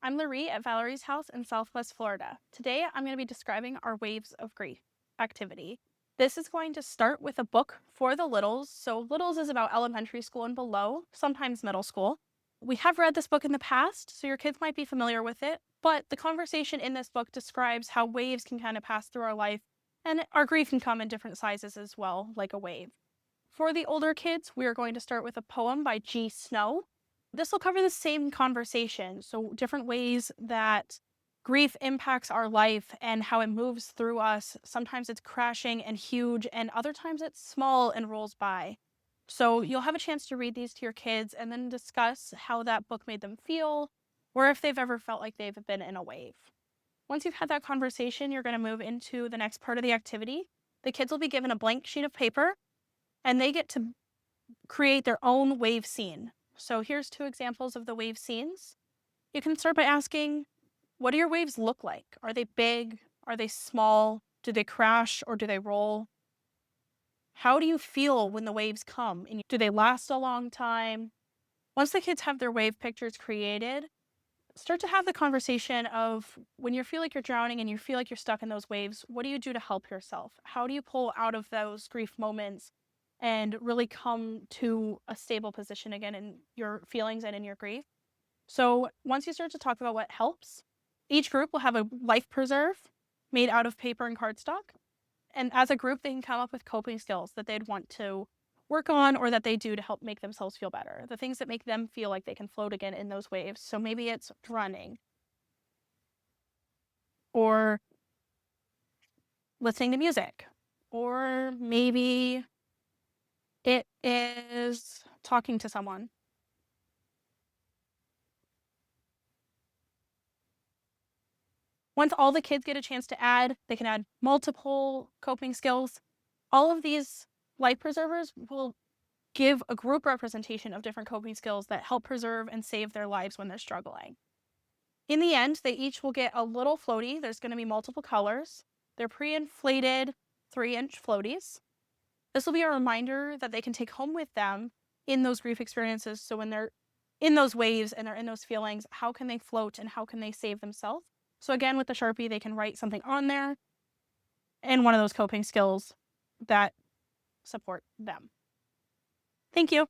I'm Laree at Valerie's house in Southwest Florida. Today, I'm going to be describing our Waves of Grief activity. This is going to start with a book for the littles. So littles is about elementary school and below, sometimes middle school. We have read this book in the past, so your kids might be familiar with it, but the conversation in this book describes how waves can kind of pass through our life, and our grief can come in different sizes as well, like a wave. For the older kids, we are going to start with a poem by G. Snow. This will cover the same conversation, so different ways that grief impacts our life and how it moves through us. Sometimes it's crashing and huge, and other times it's small and rolls by. So you'll have a chance to read these to your kids and then discuss how that book made them feel, or if they've ever felt like they've been in a wave. Once you've had that conversation, you're going to move into the next part of the activity. The kids will be given a blank sheet of paper, and they get to create their own wave scene. So here's two examples of the wave scenes. You can start by asking, what do your waves look like? Are they big? Are they small? Do they crash or do they roll? How do you feel when the waves come? And do they last a long time? Once the kids have their wave pictures created, start to have the conversation of when you feel like you're drowning and you feel like you're stuck in those waves, what do you do to help yourself? How do you pull out of those grief moments and really come to a stable position again in your feelings and in your grief? So once you start to talk about what helps, each group will have a life preserve made out of paper and cardstock. And as a group, they can come up with coping skills that they'd want to work on or that they do to help make themselves feel better. The things that make them feel like they can float again in those waves. So maybe it's running or listening to music, or maybe it is talking to someone. Once all the kids get a chance to add, they can add multiple coping skills. All of these life preservers will give a group representation of different coping skills that help preserve and save their lives when they're struggling. In the end, they each will get a little floaty. There's going to be multiple colors. They're pre-inflated 3-inch floaties. This will be a reminder that they can take home with them in those grief experiences. So when they're in those waves and they're in those feelings, how can they float and how can they save themselves? So again, with the Sharpie, they can write something on there and one of those coping skills that support them. Thank you.